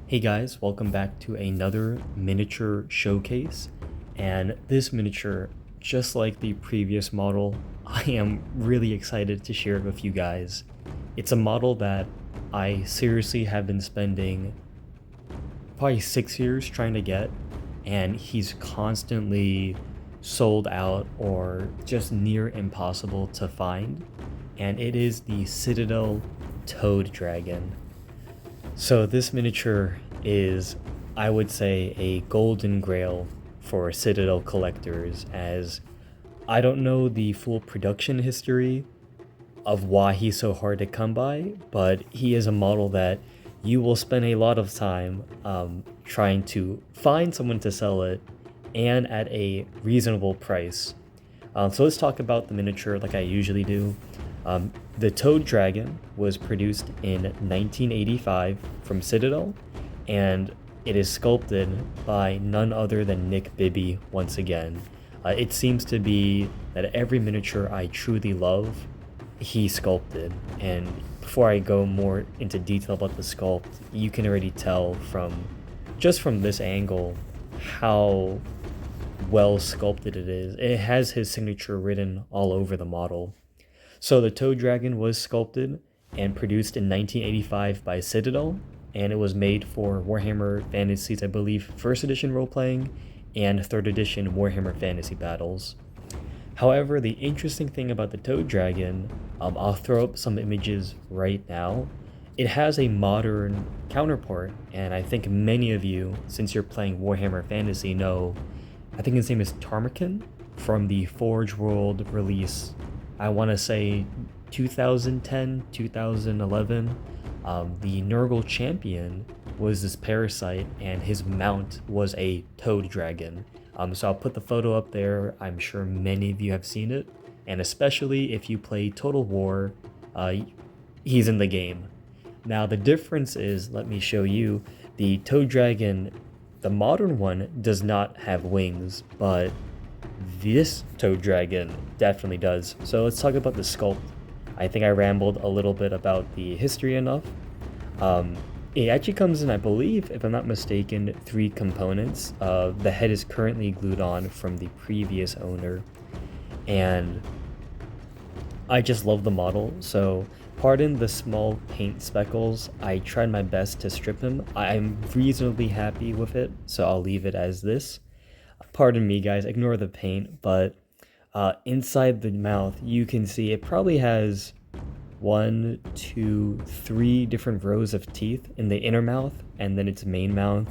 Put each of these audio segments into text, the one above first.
Hey guys, welcome back to another miniature showcase. And this miniature, just like the previous model, I am really excited to share it with you guys. It's a model that I seriously have been spending probably 6 years trying to get, and he's constantly sold out or just near impossible to find. And it is the Citadel Toad Dragon. So this miniature is, I would say, a golden grail for Citadel collectors, as I don't know the full production history of why he's so hard to come by, but he is a model that you will spend a lot of time trying to find someone to sell it, and at a reasonable price. So let's talk about the miniature like I usually do. The Toad Dragon was produced in 1985 from Citadel, and it is sculpted by none other than Nick Bibby once again. It seems to be that every miniature I truly love, he sculpted. And before I go more into detail about the sculpt, you can already tell from this angle how well sculpted it is. It has his signature written all over the model. So the Toad Dragon was sculpted and produced in 1985 by Citadel, and it was made for Warhammer Fantasies, I believe, 1st edition role-playing and 3rd edition Warhammer Fantasy Battles. However, the interesting thing about the Toad Dragon, I'll throw up some images right now. It has a modern counterpart, and I think many of you, since you're playing Warhammer Fantasy, know, I think his name is Tarmakin from the Forge World release, I want to say 2010, 2011. The Nurgle champion was this parasite, and his mount was a toad dragon. So I'll put the photo up there. I'm sure many of you have seen it, and especially if you play Total War, he's in the game. Now the difference is, let me show you, the toad dragon, the modern one, does not have wings, but this Toad Dragon definitely does. So let's talk about the sculpt. I think I rambled a little bit about the history enough. It actually comes in, I believe, if I'm not mistaken, 3 components. The head is currently glued on from the previous owner, and I just love the model. So pardon the small paint speckles. I tried my best to strip them. I'm reasonably happy with it, so I'll leave it as this. Pardon me, guys, ignore the paint, but inside the mouth, you can see it probably has 1, 2, 3 different rows of teeth in the inner mouth, and then its main mouth.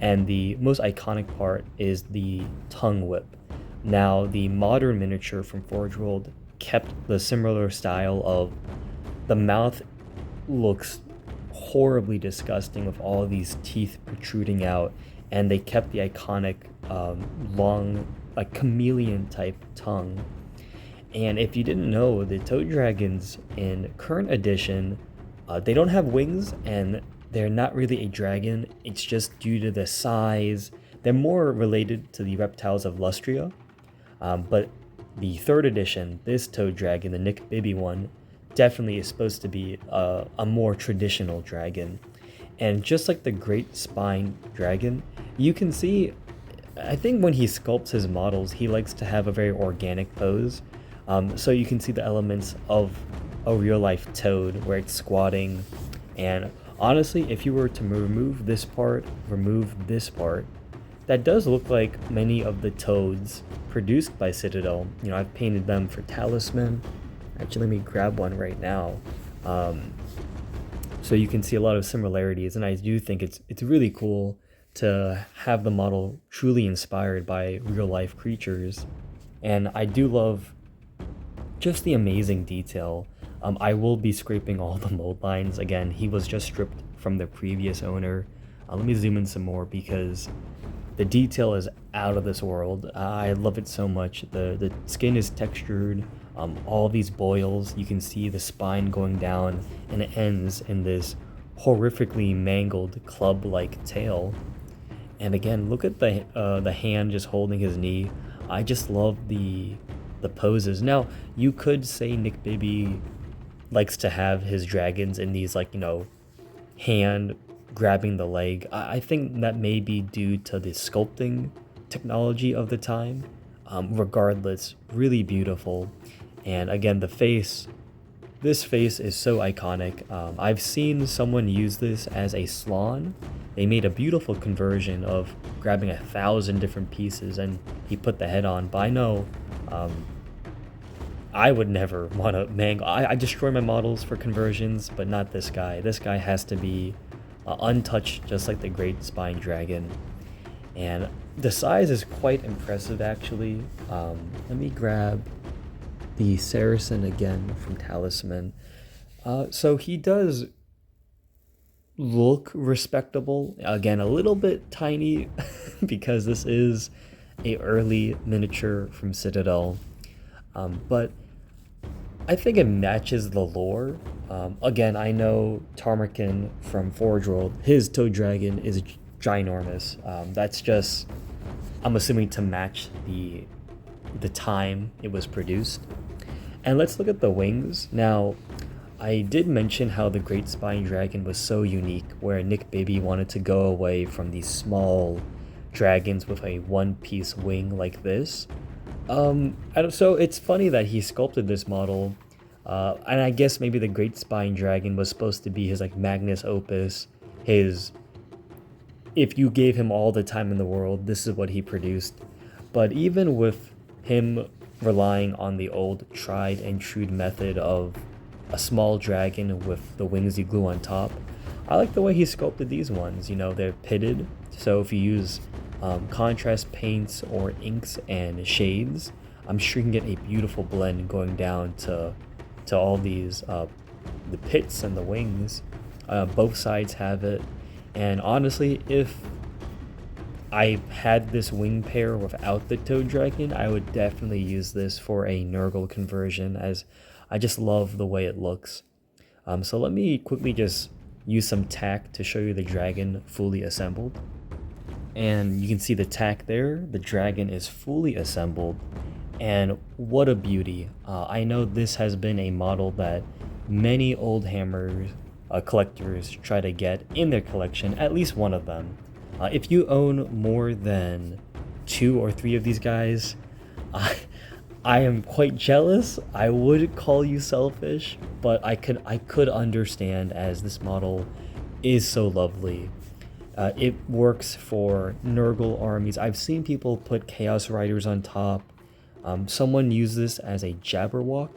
And the most iconic part is the tongue whip. Now, the modern miniature from Forge World kept the similar style of the mouth looks horribly disgusting with all of these teeth protruding out, and they kept the iconic long, like chameleon type tongue. And if you didn't know, the Toad Dragons in current edition, they don't have wings, and they're not really a dragon. It's just due to the size. They're more related to the reptiles of Lustria. But the 3rd edition, this Toad Dragon, the Nick Bibby one, definitely is supposed to be a more traditional dragon. And just like the Great Spine Dragon, you can see, I think when he sculpts his models, he likes to have a very organic pose. So you can see the elements of a real-life toad where it's squatting. And honestly, if you were to remove this part, that does look like many of the toads produced by Citadel. You know, I've painted them for Talisman. Actually, let me grab one right now. So you can see a lot of similarities, and I do think it's really cool to have the model truly inspired by real-life creatures. And I do love just the amazing detail. I will be scraping all the mold lines. Again, he was just stripped from the previous owner. Let me zoom in some more because the detail is out of this world. I love it so much. The skin is textured. All these boils, you can see the spine going down, and it ends in this horrifically mangled club-like tail. And again, look at the hand just holding his knee. I just love the poses. Now, you could say Nick Bibby likes to have his dragons in these, like, you know, hand grabbing the leg. I think that may be due to the sculpting technology of the time. Regardless, really beautiful. And again, the face, this face is so iconic. I've seen someone use this as a slan. They made a beautiful conversion of grabbing 1,000 different pieces and he put the head on. But I know I would never want to mangle. I destroy my models for conversions, but not this guy. This guy has to be untouched, just like the Great Spine Dragon. And the size is quite impressive, actually. Let me grab the Saracen again from Talisman. So he does look respectable. Again, a little bit tiny because this is a early miniature from Citadel. But I think it matches the lore. Again, I know Tarmakin from Forge World, his Toad Dragon is ginormous. That's just, I'm assuming, to match the time it was produced. And let's look at the wings. Now, I did mention how the Great Spine Dragon was so unique, where Nick Bibby wanted to go away from these small dragons with a one-piece wing like this. So it's funny that he sculpted this model, and I guess maybe the Great Spine Dragon was supposed to be his like Magnus Opus, his, if you gave him all the time in the world, this is what he produced. But even with him relying on the old tried and true method of a small dragon with the wings you glue on top, I like the way he sculpted these ones. You know, they're pitted, so if you use contrast paints or inks and shades, I'm sure you can get a beautiful blend going down to all these the pits and the wings. Both sides have it, and honestly, if I had this wing pair without the Toad Dragon, I would definitely use this for a Nurgle conversion, as I just love the way it looks. So let me quickly just use some tack to show you the dragon fully assembled. And you can see the tack there, the dragon is fully assembled, and what a beauty. I know this has been a model that many old Hammer collectors try to get in their collection, at least one of them. If you own more than 2 or 3 of these guys, I am quite jealous. I would call you selfish, but I could understand, as this model is so lovely. It works for Nurgle armies. I've seen people put Chaos Riders on top. Someone used this as a Jabberwock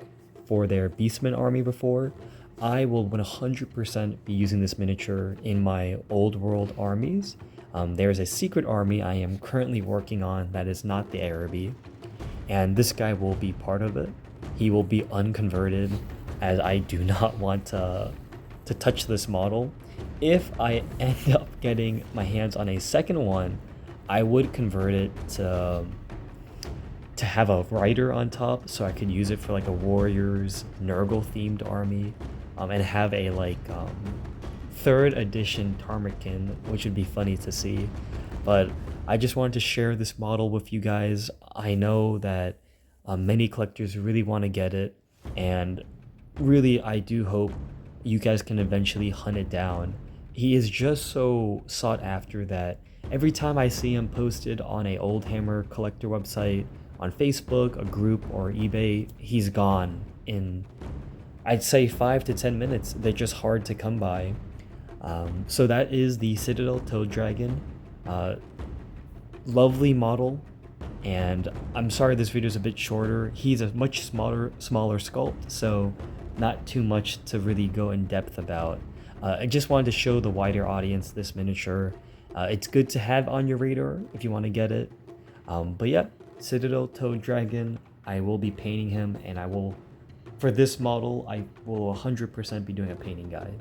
for their Beastman army before. I will 100% be using this miniature in my old world armies. There's a secret army I am currently working on that is not the Araby, and this guy will be part of it. He will be unconverted, as I do not want to touch this model. If I end up getting my hands on a second one, I would convert it to have a rider on top, so I could use it for like a Warriors Nurgle themed army, and have a like 3rd edition Tarmakin, which would be funny to see. But I just wanted to share this model with you guys. I know that many collectors really want to get it, and really I do hope you guys can eventually hunt it down. He is just so sought after that every time I see him posted on a Old Hammer collector website, on Facebook, a group, or eBay, he's gone in, I'd say, 5 to 10 minutes. They're just hard to come by. So that is the Citadel Toad Dragon. Lovely model, and I'm sorry this video is a bit shorter. He's a much smaller sculpt, so not too much to really go in depth about. I just wanted to show the wider audience this miniature. It's good to have on your radar if you want to get it. But yeah, Citadel Toad Dragon, I will be painting him, and I will, for this model, I will 100% be doing a painting guide.